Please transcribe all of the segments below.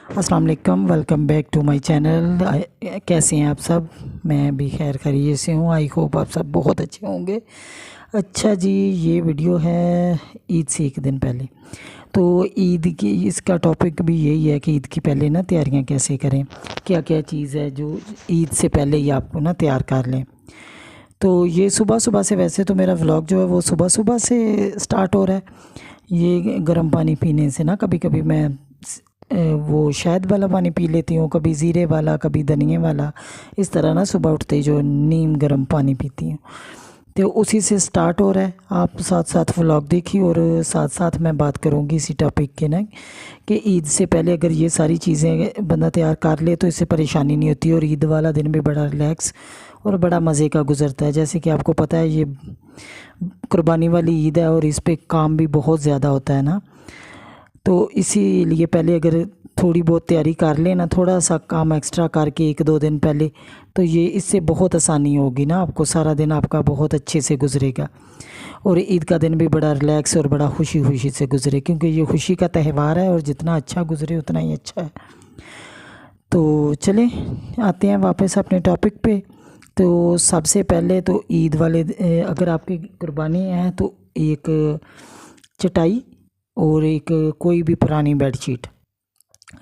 अस्सलाम वालेकुम, welcome back to my channel. कैसे हैं आप सब? मैं भी खैर खैरियत से हूँ। आई होप आप सब बहुत अच्छे होंगे। अच्छा जी, ये वीडियो है ईद से एक दिन पहले। तो ईद की इसका टॉपिक भी यही है कि ईद की पहले ना तैयारियाँ कैसे करें, क्या क्या चीज़ है जो ईद से पहले ही आपको ना तैयार कर लें। तो ये सुबह सुबह से, वैसे तो मेरा व्लॉग जो है वो सुबह सुबह से स्टार्ट हो रहा है। ये गर्म पानी पीने से ना, कभी कभी मैं वो शहद वाला पानी पी लेती हूँ, कभी ज़ीरे वाला, कभी धनिए वाला। इस तरह ना सुबह उठते ही जो नीम गर्म पानी पीती हूँ। तो उसी से स्टार्ट हो रहा है। आप साथ साथ व्लॉग देखिए और साथ साथ मैं बात करूँगी इसी टॉपिक के ना, कि ईद से पहले अगर ये सारी चीज़ें बंदा तैयार कर ले तो इससे परेशानी नहीं होती और ईद वाला दिन भी बड़ा रिलैक्स और बड़ा मज़े का गुजरता है। जैसे कि आपको पता है, ये कुर्बानी वाली ईद है और इस पे काम भी बहुत ज़्यादा होता है ना। तो इसीलिए पहले अगर थोड़ी बहुत तैयारी कर लें ना, थोड़ा सा काम एक्स्ट्रा करके एक दो दिन पहले, तो ये इससे बहुत आसानी होगी ना आपको। सारा दिन आपका बहुत अच्छे से गुजरेगा और ईद का दिन भी बड़ा रिलैक्स और बड़ा खुशी खुशी से गुजरे, क्योंकि ये खुशी का त्यौहार है और जितना अच्छा गुजरे उतना ही अच्छा है। तो चलें, आते हैं वापस अपने टॉपिक पे। तो सबसे पहले तो ईद वाले अगर आपकी कुर्बानी है तो एक चटाई और एक कोई भी पुरानी बेडशीट,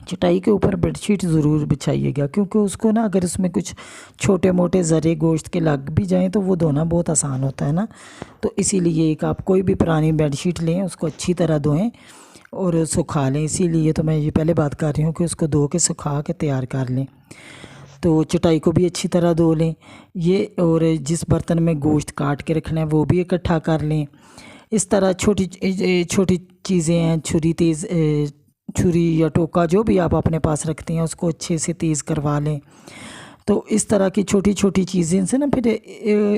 चटाई के ऊपर बेडशीट ज़रूर बिछाइएगा, क्योंकि उसको ना अगर उसमें कुछ छोटे मोटे ज़रे गोश्त के लग भी जाएं तो वो धोना बहुत आसान होता है ना। तो इसीलिए एक आप कोई भी पुरानी बेडशीट लें, उसको अच्छी तरह धोएं और सुखा लें। इसीलिए तो मैं ये पहले बात कर रही हूँ कि उसको धो के सुखा के तैयार कर लें। तो चटाई को भी अच्छी तरह धो लें ये, और जिस बर्तन में गोश्त काट के रखना है वो भी इकट्ठा कर लें। इस तरह छोटी छोटी चीज़ें हैं, छुरी या टोका जो भी आप अपने पास रखते हैं उसको अच्छे से तेज़ करवा लें। तो इस तरह की छोटी छोटी चीज़ें से ना फिर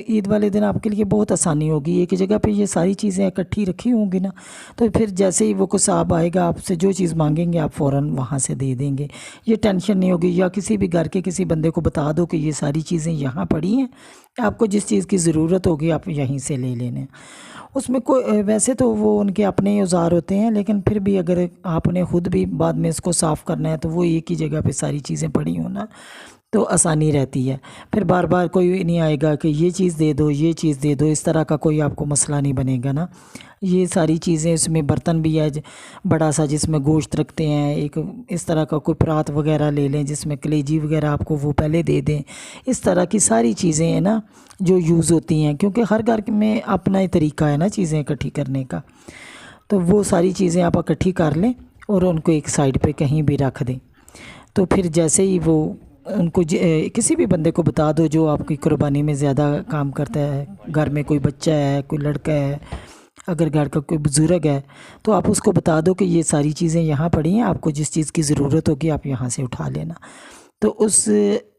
ईद वाले दिन आपके लिए बहुत आसानी होगी। एक जगह पे ये सारी चीज़ें इकट्ठी रखी होंगी ना, तो फिर जैसे ही वो कोई साहब आएगा आपसे जो चीज़ मांगेंगे आप फ़ौरन वहाँ से दे देंगे। ये टेंशन नहीं होगी। या किसी भी घर के किसी बंदे को बता दो कि ये सारी चीज़ें यहाँ पड़ी हैं, आपको जिस चीज़ की ज़रूरत होगी आप यहीं से ले लेने। उसमें कोई वैसे तो वो उनके अपने ही औज़ार होते हैं, लेकिन फिर भी अगर आपने ख़ुद भी बाद में इसको साफ़ करना है तो वो एक ही जगह पे सारी चीज़ें पड़ी हो ना, तो आसानी रहती है। फिर बार बार कोई नहीं आएगा कि ये चीज़ दे दो, ये चीज़ दे दो, इस तरह का कोई आपको मसला नहीं बनेगा ना। ये सारी चीज़ें, इसमें बर्तन भी है बड़ा सा जिसमें गोश्त रखते हैं, एक इस तरह का कोई परात वगैरह ले लें जिसमें कलेजी वगैरह आपको वो पहले दे दें। इस तरह की सारी चीज़ें हैं ना जो यूज़ होती हैं, क्योंकि हर घर में अपना ही तरीका है ना चीज़ें इकट्ठी करने का। तो वो सारी चीज़ें आप इकट्ठी कर लें और उनको एक साइड पे कहीं भी रख दें। तो फिर जैसे ही वो उनको किसी भी बंदे को बता दो जो आपकी कुर्बानी में ज़्यादा काम करता है। घर में कोई बच्चा है, कोई लड़का है, अगर घर का कोई बुज़ुर्ग है, तो आप उसको बता दो कि ये सारी चीज़ें यहाँ पड़ी हैं, आपको जिस चीज़ की ज़रूरत होगी आप यहाँ से उठा लेना। तो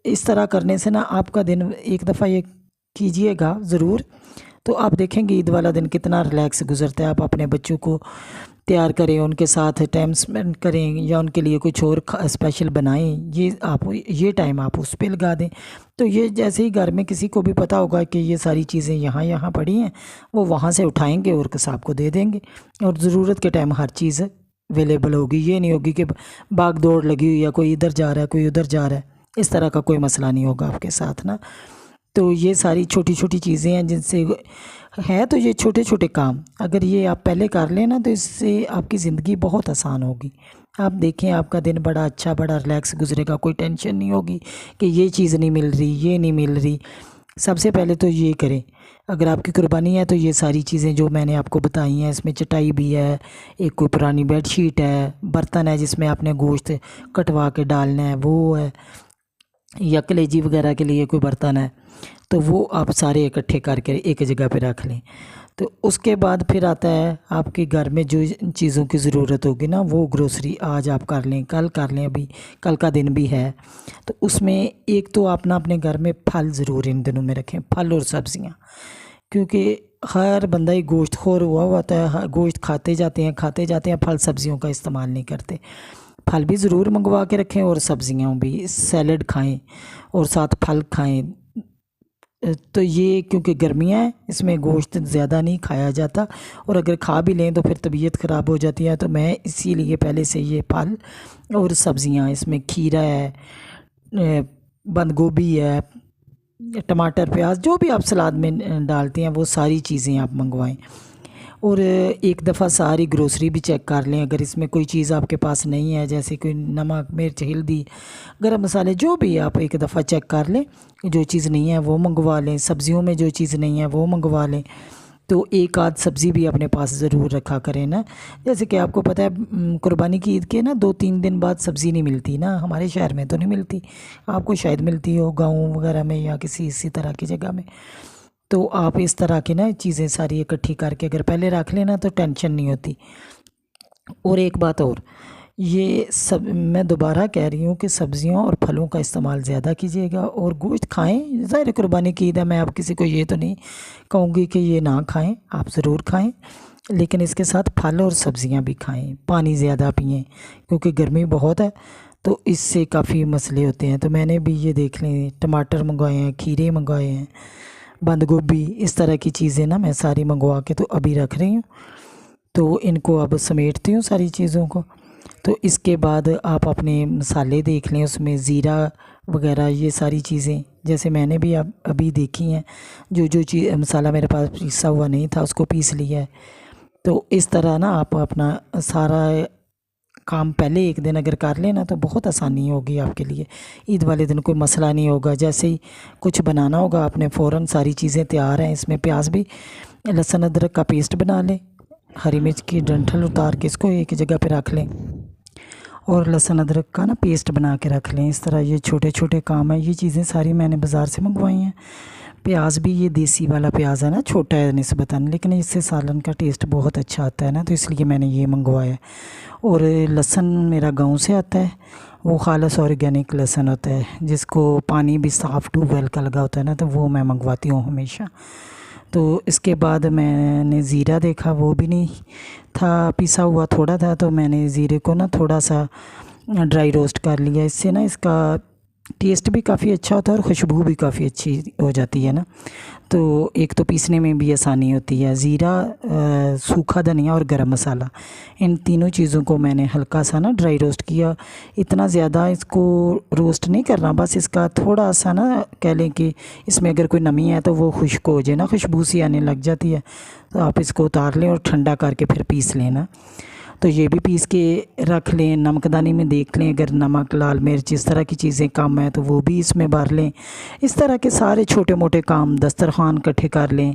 इस तरह करने से ना आपका दिन, एक दफ़ा ये कीजिएगा ज़रूर, तो आप देखेंगे ईद वाला दिन कितना रिलैक्स गुजरता है। आप अपने बच्चों को तैयार करें, उनके साथ टाइम स्पेंड करें या उनके लिए कुछ और स्पेशल बनाएं, ये टाइम आप उस पर लगा दें। तो ये जैसे ही घर में किसी को भी पता होगा कि ये सारी चीज़ें यहाँ यहाँ पड़ी हैं, वो वहाँ से उठाएंगे और कसाब को दे देंगे और ज़रूरत के टाइम हर चीज़ अवेलेबल होगी। ये नहीं होगी कि भाग दौड़ लगी हुई है, कोई इधर जा रहा है कोई उधर जा रहा है, इस तरह का कोई मसला नहीं होगा आपके साथ ना। तो ये सारी छोटी छोटी चीज़ें हैं जिनसे है, तो ये छोटे छोटे काम अगर ये आप पहले कर लें ना, तो इससे आपकी ज़िंदगी बहुत आसान होगी। आप देखें आपका दिन बड़ा अच्छा, बड़ा रिलैक्स गुजरेगा। कोई टेंशन नहीं होगी कि ये चीज़ नहीं मिल रही, ये नहीं मिल रही। सबसे पहले तो ये करें, अगर आपकी कुर्बानी है तो ये सारी चीज़ें जो मैंने आपको बताई हैं, इसमें चटाई भी है, एक कोई पुरानी बेडशीट है, बर्तन है जिसमें आपने गोश्त कटवा के डालना है वो है, या कलेजी वगैरह के लिए कोई बर्तन है, तो वो आप सारे इकट्ठे करके एक जगह पे रख लें। तो उसके बाद फिर आता है आपके घर में जो चीज़ों की ज़रूरत होगी ना, वो ग्रोसरी आज आप कर लें, कल कर लें, अभी कल का दिन भी है। तो उसमें एक तो आप ना अपने घर में फल ज़रूर इन दिनों में रखें, फल और सब्ज़ियाँ, क्योंकि हर बंदा ही गोश्त खोर हुआ होता है। गोश्त खाते जाते हैं, फल सब्ज़ियों का इस्तेमाल नहीं करते। फल भी ज़रूर मंगवा के रखें और सब्ज़ियाँ भी, सैलड खाएं और साथ फल खाएं। तो ये क्योंकि गर्मियाँ हैं, इसमें गोश्त ज़्यादा नहीं खाया जाता, और अगर खा भी लें तो फिर तबीयत ख़राब हो जाती है। तो मैं इसीलिए पहले से ये फल और सब्ज़ियाँ, इसमें खीरा है, बंद गोभी है, टमाटर, प्याज, जो भी आप सलाद में डालते हैं वो सारी चीज़ें आप मंगवाएं। और एक दफ़ा सारी ग्रोसरी भी चेक कर लें, अगर इसमें कोई चीज़ आपके पास नहीं है, जैसे कोई नमक, मिर्च, हल्दी, गरम मसाले, जो भी आप एक दफ़ा चेक कर लें। जो चीज़ नहीं है वो मंगवा लें, सब्ज़ियों में जो चीज़ नहीं है वो मंगवा लें। तो एक आध सब्ज़ी भी अपने पास ज़रूर रखा करें ना। जैसे कि आपको पता है कुर्बानी की ईद के ना 2-3 दिन बाद सब्ज़ी नहीं मिलती ना, हमारे शहर में तो नहीं मिलती, आपको शायद मिलती हो गाँव वगैरह में या किसी इसी तरह की जगह में। तो आप इस तरह की ना चीज़ें सारी इकट्ठी करके अगर पहले रख लेना तो टेंशन नहीं होती। और एक बात और, ये सब मैं दोबारा कह रही हूँ कि सब्ज़ियों और फलों का इस्तेमाल ज़्यादा कीजिएगा, और गोश्त खाएं। ज़ाहिर कुर्बानी की ईद है, मैं अब किसी को ये तो नहीं कहूँगी कि ये ना खाएं, आप ज़रूर खाएं, लेकिन इसके साथ फल और सब्ज़ियाँ भी खाएं। पानी ज़्यादा पिएं क्योंकि गर्मी बहुत है, तो इससे काफ़ी मसले होते हैं। तो मैंने भी ये देख लें, टमाटर मंगवाए हैं, खीरे मंगवाए हैं, बंद गोभी, इस तरह की चीज़ें ना मैं सारी मंगवा के तो अभी रख रही हूँ। तो इनको अब समेटती हूँ सारी चीज़ों को। तो इसके बाद आप अपने मसाले देख लें, उसमें ज़ीरा वगैरह ये सारी चीज़ें जैसे मैंने भी अब अभी देखी हैं। जो जो चीज़ मसाला मेरे पास पीसा हुआ नहीं था उसको पीस लिया है। तो इस तरह ना आप अपना सारा काम पहले एक दिन अगर कर लेना तो बहुत आसानी होगी आपके लिए। ईद वाले दिन कोई मसला नहीं होगा, जैसे ही कुछ बनाना होगा आपने फ़ौरन सारी चीज़ें तैयार हैं। इसमें प्याज भी, लहसुन अदरक का पेस्ट बना लें, हरी मिर्च की डंठल उतार के इसको एक जगह पे रख लें, और लहसुन अदरक का ना पेस्ट बना के रख लें। इस तरह ये छोटे छोटे काम हैं, ये चीज़ें सारी मैंने बाज़ार से मंगवाई हैं। प्याज भी ये देसी वाला प्याज है ना, छोटा है निस्बतन, लेकिन इससे सालन का टेस्ट बहुत अच्छा आता है ना, तो इसलिए मैंने ये मंगवाया है। और लहसुन मेरा गांव से आता है, वो खालस ऑर्गेनिक लहसुन होता है, जिसको पानी भी साफ़ ट्यूबवेल का लगा होता है ना, तो वो मैं मंगवाती हूँ हमेशा। तो इसके बाद मैंने ज़ीरा देखा, वो भी नहीं था, पिसा हुआ थोड़ा था, तो मैंने ज़ीरे को ना थोड़ा सा ड्राई रोस्ट कर लिया। इससे ना इसका टेस्ट भी काफ़ी अच्छा होता है और खुशबू भी काफ़ी अच्छी हो जाती है ना। तो एक तो पीसने में भी आसानी होती है। ज़ीरा, सूखा धनिया और गरम मसाला, इन तीनों चीज़ों को मैंने हल्का सा ना ड्राई रोस्ट किया। इतना ज़्यादा इसको रोस्ट नहीं करना, बस इसका थोड़ा सा ना कह लें कि इसमें अगर कोई नमी है तो वो खुश्क हो जाए ना, खुशबू सी आने लग जाती है, तो आप इसको उतार लें और ठंडा करके फिर पीस लेना। तो ये भी पीस के रख लें। नमकदानी में देख लें, अगर नमक, लाल मिर्च, इस तरह की चीज़ें कम है तो वो भी इसमें भर लें। इस तरह के सारे छोटे मोटे काम दस्तरखान इकट्ठे कर लें।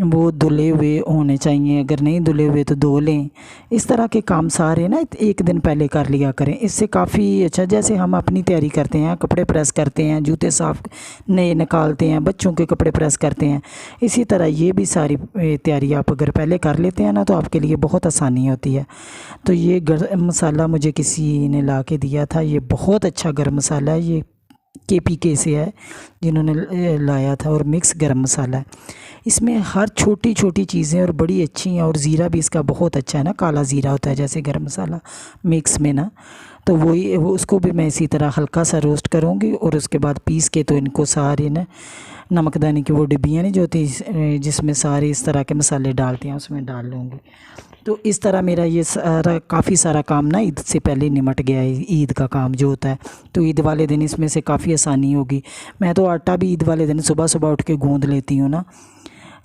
वो धुले हुए होने चाहिए, अगर नहीं धुले हुए तो धो लें। इस तरह के काम सारे ना एक दिन पहले कर लिया करें, इससे काफ़ी अच्छा। जैसे हम अपनी तैयारी करते हैं, कपड़े प्रेस करते हैं, जूते साफ़ नए निकालते हैं, बच्चों के कपड़े प्रेस करते हैं, इसी तरह ये भी सारी तैयारी आप अगर पहले कर लेते हैं ना तो आपके लिए बहुत आसानी होती है। तो ये गरम मसाला मुझे किसी ने ला के दिया था, ये बहुत अच्छा गरम मसाला है, ये KPK से है जिन्होंने लाया था, और मिक्स गरम मसाला है। इसमें हर छोटी छोटी चीज़ें और बड़ी अच्छी हैं, और ज़ीरा भी इसका बहुत अच्छा है ना, काला ज़ीरा होता है जैसे गरम मसाला मिक्स में ना। तो वही वो उसको भी मैं इसी तरह हल्का सा रोस्ट करूँगी, और उसके बाद पीस के तो इनको सारे ना नमकदानी की वो डिब्बियाँ नहीं जो होती जिसमें सारे इस तरह के मसाले डालते हैं उसमें डाल लूँगी। तो इस तरह मेरा ये सारा काफ़ी सारा काम ना ईद से पहले निमट गया है, ईद का काम जो होता है। तो ईद वाले दिन इसमें से काफ़ी आसानी होगी। मैं तो आटा भी ईद वाले दिन सुबह सुबह उठ के गूँध लेती हूँ ना,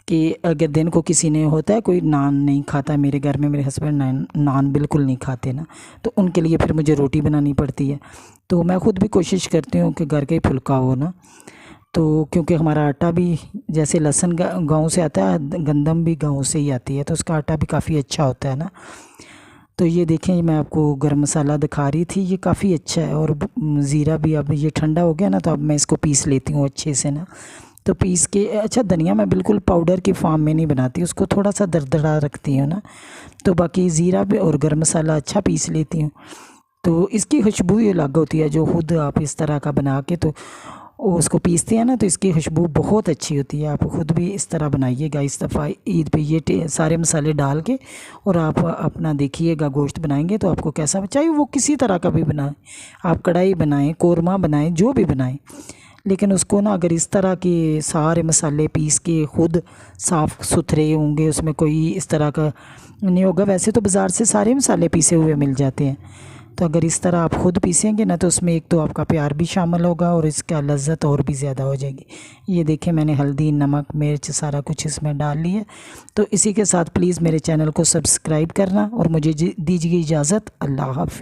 कि अगर दिन को किसी ने होता है कोई नान नहीं खाता, मेरे घर में मेरे हस्बैंड नान बिल्कुल नहीं खाते ना, तो उनके लिए फिर मुझे रोटी बनानी पड़ती है। तो मैं ख़ुद भी कोशिश करती हूँ कि घर का ही फुल्का हो ना, तो क्योंकि हमारा आटा भी जैसे लहसुन गाँव से आता है, गंदम भी गाँव से ही आती है, तो उसका आटा भी काफ़ी अच्छा होता है ना। तो ये देखें, मैं आपको गरम मसाला दिखा रही थी, ये काफ़ी अच्छा है। और ज़ीरा भी अब ये ठंडा हो गया ना, तो अब मैं इसको पीस लेती हूँ अच्छे से ना। तो पीस के अच्छा, धनिया मैं बिल्कुल पाउडर की फॉर्म में नहीं बनाती, उसको थोड़ा सा दरदरा रखती हूँ ना। तो बाकी ज़ीरा भी और गरम मसाला अच्छा पीस लेती हूँ, तो इसकी खुशबू ही अलग होती है। जो खुद आप इस तरह का बना के तो उसको पीसते हैं ना, तो इसकी खुशबू बहुत अच्छी होती है। आप ख़ुद भी इस तरह बनाइएगा इस दफ़ा ईद पे, ये सारे मसाले डाल के, और आप अपना देखिएगा गोश्त बनाएंगे तो आपको कैसा, चाहे वो किसी तरह का भी बनाएं, आप कढ़ाई बनाएं, कोरमा बनाएं, जो भी बनाएं, लेकिन उसको ना अगर इस तरह के सारे मसाले पीस के खुद साफ़ सुथरे होंगे, उसमें कोई इस तरह का नहीं होगा। वैसे तो बाज़ार से सारे मसाले पीसे हुए मिल जाते हैं, तो अगर इस तरह आप ख़ुद पीसेंगे ना तो उसमें एक तो आपका प्यार भी शामिल होगा और इसका लज्जत और भी ज़्यादा हो जाएगी। ये देखिए मैंने हल्दी, नमक, मिर्च सारा कुछ इसमें डाल लिया। तो इसी के साथ प्लीज़ मेरे चैनल को सब्सक्राइब करना और मुझे दीजिए इजाज़त। अल्लाह हाफ़िज़।